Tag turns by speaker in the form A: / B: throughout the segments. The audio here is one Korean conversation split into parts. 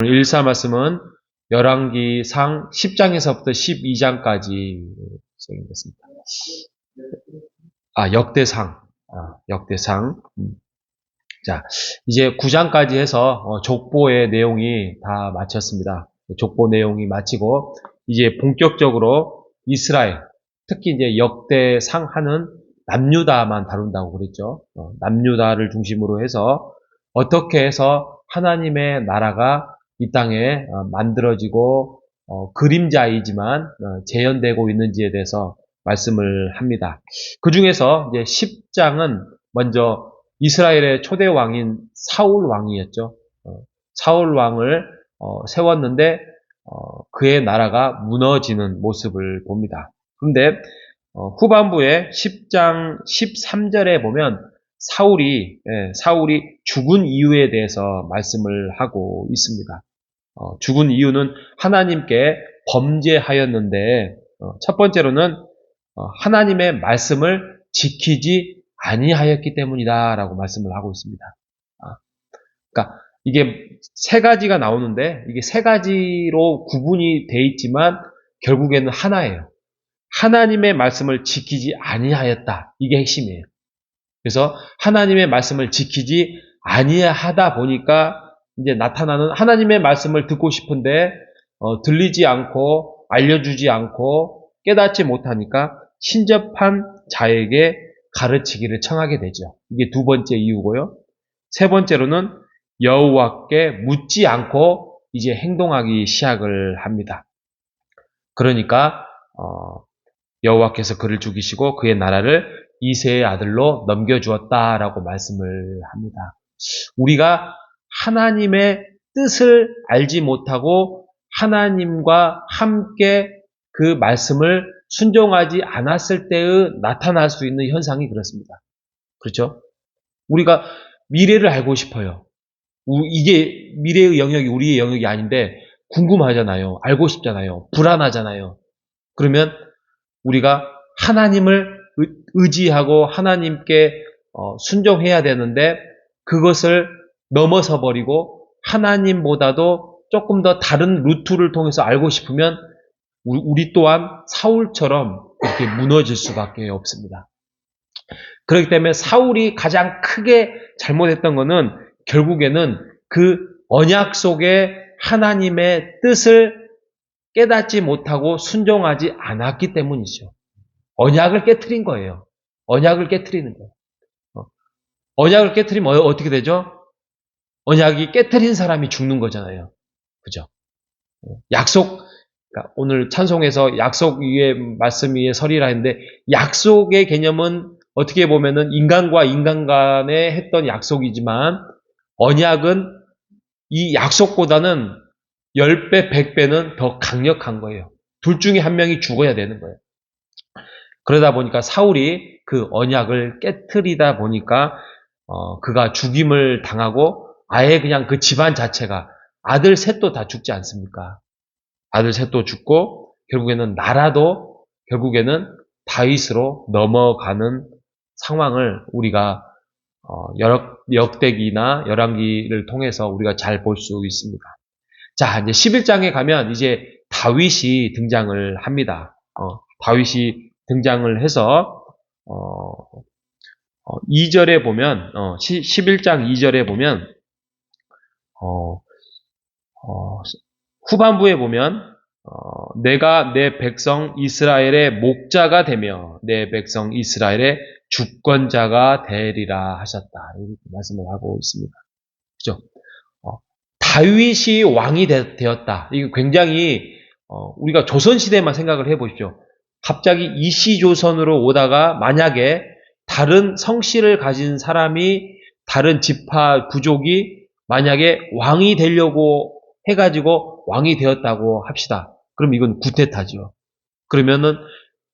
A: 오늘 1사 말씀은 열왕기상 10장에서부터 12장까지 진행됐습니다. 역대상. 역대상. 자, 이제 9장까지 해서 족보의 내용이 다 마쳤습니다. 족보 내용이 마치고 이제 본격적으로 이스라엘, 특히 이제 역대상 하는 남유다만 다룬다고 그랬죠. 남유다를 중심으로 해서 어떻게 해서 하나님의 나라가 이 땅에 만들어지고 그림자이지만 재현되고 있는지에 대해서 말씀을 합니다. 그 중에서 이제 10장은 먼저 이스라엘의 초대 왕인 사울 왕이었죠. 사울 왕을 세웠는데 그의 나라가 무너지는 모습을 봅니다. 그런데 후반부에 10장 13절에 보면 사울이 죽은 이유에 대해서 말씀을 하고 있습니다. 죽은 이유는 하나님께 범죄하였는데 첫 번째로는 하나님의 말씀을 지키지 아니하였기 때문이다 라고 말씀을 하고 있습니다. 그러니까 이게 세 가지가 나오는데 이게 세 가지로 구분이 돼 있지만 결국에는 하나예요. 하나님의 말씀을 지키지 아니하였다. 이게 핵심이에요. 그래서 하나님의 말씀을 지키지 아니하다 보니까 이제 나타나는 하나님의 말씀을 듣고 싶은데 들리지 않고 알려주지 않고 깨닫지 못하니까 신접한 자에게 가르치기를 청하게 되죠. 이게 두 번째 이유고요. 세 번째로는 여호와께 묻지 않고 이제 행동하기 시작을 합니다. 그러니까 여호와께서 그를 죽이시고 그의 나라를 이새의 아들로 넘겨주었다라고 말씀을 합니다. 우리가 하나님의 뜻을 알지 못하고 하나님과 함께 그 말씀을 순종하지 않았을 때의 나타날 수 있는 현상이 그렇습니다. 그렇죠? 우리가 미래를 알고 싶어요. 이게 미래의 영역이 우리의 영역이 아닌데 궁금하잖아요. 알고 싶잖아요. 불안하잖아요. 그러면 우리가 하나님을 의지하고 하나님께 순종해야 되는데 그것을 넘어서 버리고 하나님보다도 조금 더 다른 루트를 통해서 알고 싶으면 우리 또한 사울처럼 이렇게 무너질 수밖에 없습니다. 그렇기 때문에 사울이 가장 크게 잘못했던 것은 결국에는 그 언약 속에 하나님의 뜻을 깨닫지 못하고 순종하지 않았기 때문이죠. 언약을 깨트린 거예요. 언약을 깨트리는 거예요. 언약을 깨트리면 어떻게 되죠? 언약이 깨트린 사람이 죽는 거잖아요. 그죠? 약속, 그러니까 오늘 찬송에서 약속 위에 말씀 위에 서리라 했는데 약속의 개념은 어떻게 보면은 인간과 인간 간에 했던 약속이지만 언약은 이 약속보다는 10배, 100배는 더 강력한 거예요. 둘 중에 한 명이 죽어야 되는 거예요. 그러다 보니까 사울이 그 언약을 깨트리다 보니까 그가 죽임을 당하고 아예 그냥 그 집안 자체가 아들 셋도 다 죽지 않습니까? 아들 셋도 죽고 결국에는 나라도 결국에는 다윗으로 넘어가는 상황을 우리가 역대기나 열왕기를 통해서 우리가 잘 볼 수 있습니다. 자, 이제 11장에 가면 이제 다윗이 등장을 합니다. 다윗이 등장을 해서 2절에 보면 11장 2절에 보면 후반부에 보면 내가 내 백성 이스라엘의 목자가 되며 내 백성 이스라엘의 주권자가 되리라 하셨다. 이렇게 말씀을 하고 있습니다. 그죠? 다윗이 왕이 되었다. 이거 굉장히 우리가 조선시대만 생각을 해보십시오. 갑자기 이시조선으로 오다가 만약에 다른 성씨를 가진 사람이 다른 지파 부족이 만약에 왕이 되려고 해가지고 왕이 되었다고 합시다. 그럼 이건 구태타죠. 그러면은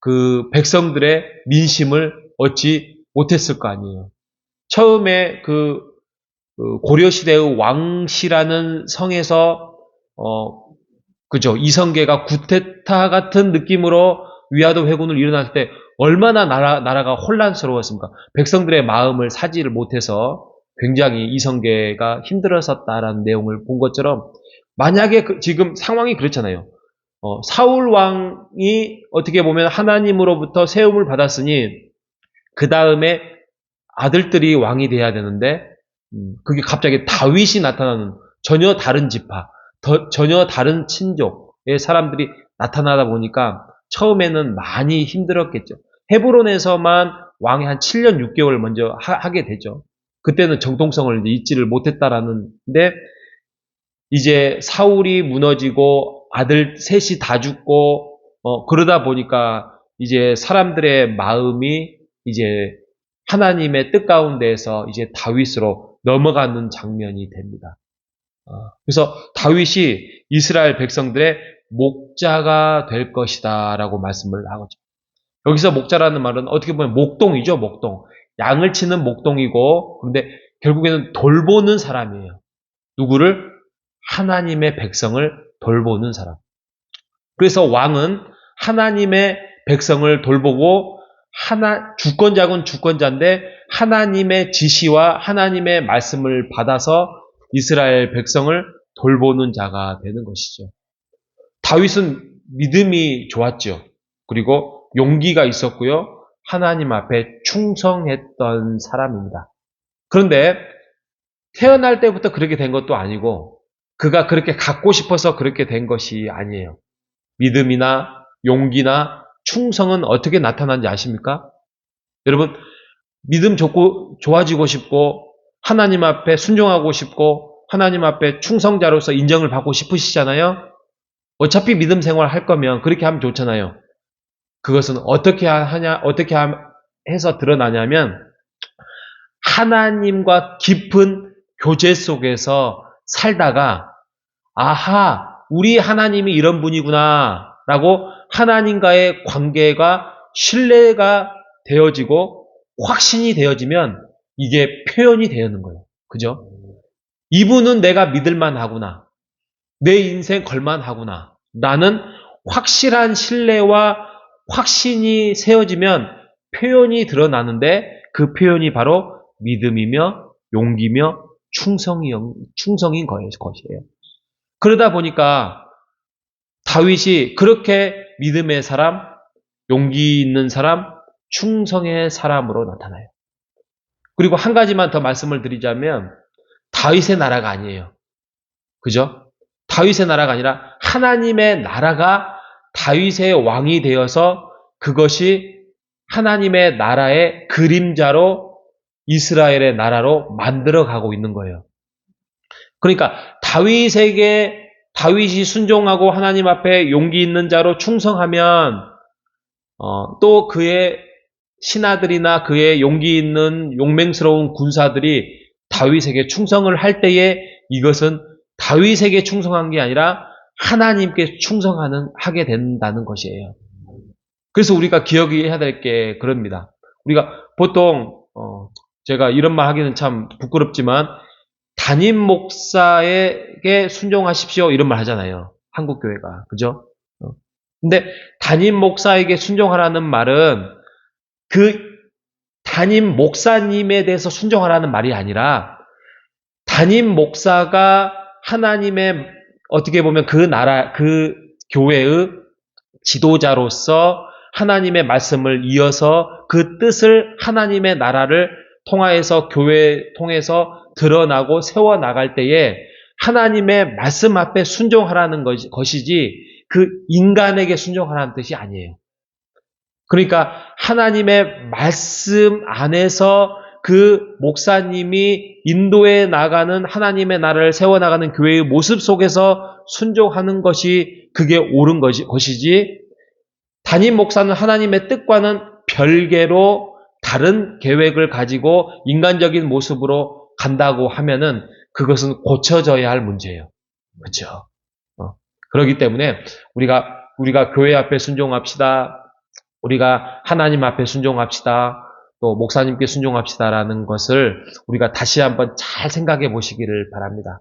A: 그 백성들의 민심을 얻지 못했을 거 아니에요. 처음에 그 고려시대의 왕씨라는 성에서 그죠, 이성계가 구테타 같은 느낌으로 위화도 회군을 일어났을 때 얼마나 나라가 혼란스러웠습니까? 백성들의 마음을 사지를 못해서 굉장히 이성계가 힘들었었다라는 내용을 본 것처럼 만약에 지금 상황이 그렇잖아요. 사울 왕이 어떻게 보면 하나님으로부터 세움을 받았으니 그 다음에 아들들이 왕이 돼야 되는데 그게 갑자기 다윗이 나타나는 전혀 다른 지파, 전혀 다른 친족의 사람들이 나타나다 보니까 처음에는 많이 힘들었겠죠. 헤브론에서만 왕이 한 7년 6개월 먼저 하게 되죠. 그때는 정통성을 이제 잊지를 못했다라는데 이제 사울이 무너지고 아들 셋이 다 죽고 그러다 보니까 이제 사람들의 마음이 이제 하나님의 뜻 가운데에서 이제 다윗으로 넘어가는 장면이 됩니다. 그래서 다윗이 이스라엘 백성들의 목자가 될 것이다 라고 말씀을 하죠. 여기서 목자라는 말은 어떻게 보면 목동이죠, 목동. 양을 치는 목동이고, 그런데 결국에는 돌보는 사람이에요. 누구를? 하나님의 백성을 돌보는 사람. 그래서 왕은 하나님의 백성을 돌보고 주권자군 주권자인데 하나님의 지시와 하나님의 말씀을 받아서 이스라엘 백성을 돌보는 자가 되는 것이죠. 다윗은 믿음이 좋았죠. 그리고 용기가 있었고요. 하나님 앞에 충성했던 사람입니다. 그런데 태어날 때부터 그렇게 된 것도 아니고 그가 그렇게 갖고 싶어서 그렇게 된 것이 아니에요. 믿음이나 용기나 충성은 어떻게 나타나는지 아십니까? 여러분, 믿음 좋아지고 싶고 하나님 앞에 순종하고 싶고 하나님 앞에 충성자로서 인정을 받고 싶으시잖아요. 어차피 믿음 생활 할 거면 그렇게 하면 좋잖아요. 그것은 어떻게 해서 드러나냐면 하나님과 깊은 교제 속에서 살다가 아하, 우리 하나님이 이런 분이구나 라고 하나님과의 관계가 신뢰가 되어지고 확신이 되어지면 이게 표현이 되는 거예요. 그죠? 이분은 내가 믿을만 하구나. 내 인생 걸만하구나. 나는 확실한 신뢰와 확신이 세워지면 표현이 드러나는데 그 표현이 바로 믿음이며 용기며 충성인 것이에요. 그러다 보니까 다윗이 그렇게 믿음의 사람, 용기 있는 사람, 충성의 사람으로 나타나요. 그리고 한 가지만 더 말씀을 드리자면 다윗의 나라가 아니에요. 그죠? 다윗의 나라가 아니라 하나님의 나라가 다윗의 왕이 되어서 그것이 하나님의 나라의 그림자로 이스라엘의 나라로 만들어가고 있는 거예요. 그러니까 다윗이 순종하고 하나님 앞에 용기 있는 자로 충성하면 또 그의 신하들이나 그의 용기 있는 용맹스러운 군사들이 다윗에게 충성을 할 때에 이것은 다윗에게 충성한 게 아니라 하나님께 하게 된다는 것이에요. 그래서 우리가 기억해야 될 게 그럽니다. 우리가 보통 제가 이런 말 하기는 참 부끄럽지만 담임 목사에게 순종하십시오 이런 말 하잖아요. 한국 교회가. 그죠? 근데 담임 목사에게 순종하라는 말은 그 담임 목사님에 대해서 순종하라는 말이 아니라 담임 목사가 하나님의 어떻게 보면 그 교회의 지도자로서 하나님의 말씀을 이어서 그 뜻을 하나님의 나라를 통하여서 교회 통해서 드러나고 세워나갈 때에 하나님의 말씀 앞에 순종하라는 것이지 그 인간에게 순종하라는 뜻이 아니에요. 그러니까 하나님의 말씀 안에서 그 목사님이 인도해 나가는 하나님의 나라를 세워나가는 교회의 모습 속에서 순종하는 것이 그게 옳은 것이지 담임 목사는 하나님의 뜻과는 별개로 다른 계획을 가지고 인간적인 모습으로 간다고 하면은 그것은 고쳐져야 할 문제예요. 그렇죠? 그렇기 때문에 우리가 교회 앞에 순종합시다. 우리가 하나님 앞에 순종합시다. 또 목사님께 순종합시다라는 것을 우리가 다시 한번 잘 생각해 보시기를 바랍니다.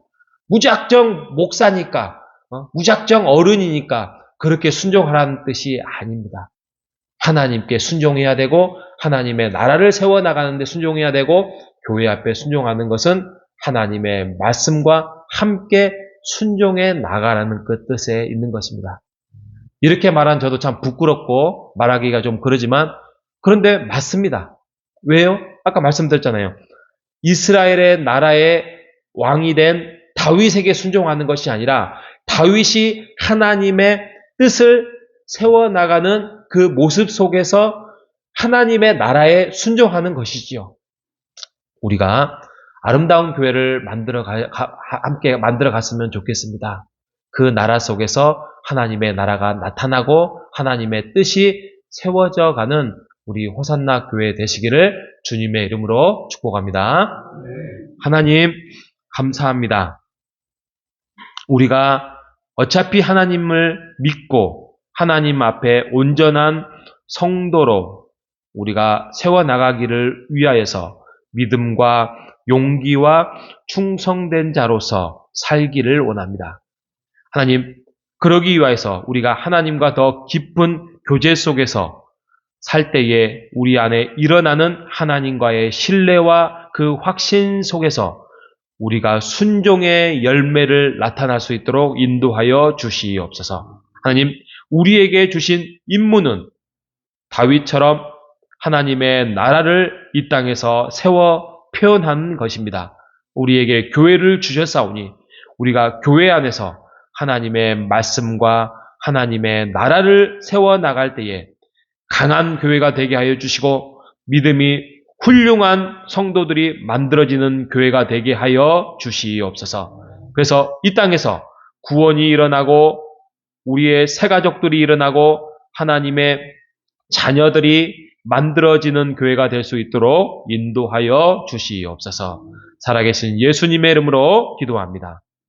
A: 무작정 목사니까, 무작정 어른이니까 그렇게 순종하라는 뜻이 아닙니다. 하나님께 순종해야 되고 하나님의 나라를 세워나가는데 순종해야 되고 교회 앞에 순종하는 것은 하나님의 말씀과 함께 순종해 나가라는 그 뜻에 있는 것입니다. 이렇게 말한 저도 참 부끄럽고 말하기가 좀 그러지만 그런데 맞습니다. 왜요? 아까 말씀드렸잖아요. 이스라엘의 나라의 왕이 된 다윗에게 순종하는 것이 아니라 다윗이 하나님의 뜻을 세워나가는 그 모습 속에서 하나님의 나라에 순종하는 것이지요. 우리가 아름다운 교회를 함께 만들어 갔으면 좋겠습니다. 그 나라 속에서 하나님의 나라가 나타나고 하나님의 뜻이 세워져 가는 우리 호산나 교회 되시기를 주님의 이름으로 축복합니다. 하나님 감사합니다. 우리가 어차피 하나님을 믿고 하나님 앞에 온전한 성도로 우리가 세워나가기를 위하여서 믿음과 용기와 충성된 자로서 살기를 원합니다. 하나님, 그러기 위해서 우리가 하나님과 더 깊은 교제 속에서 살 때에 우리 안에 일어나는 하나님과의 신뢰와 그 확신 속에서 우리가 순종의 열매를 나타날 수 있도록 인도하여 주시옵소서. 하나님, 우리에게 주신 임무는 다윗처럼 하나님의 나라를 이 땅에서 세워 표현하는 것입니다. 우리에게 교회를 주셨사오니 우리가 교회 안에서 하나님의 말씀과 하나님의 나라를 세워나갈 때에 강한 교회가 되게 하여 주시고 믿음이 훌륭한 성도들이 만들어지는 교회가 되게 하여 주시옵소서. 그래서 이 땅에서 구원이 일어나고 우리의 새가족들이 일어나고 하나님의 자녀들이 만들어지는 교회가 될 수 있도록 인도하여 주시옵소서. 살아계신 예수님의 이름으로 기도합니다.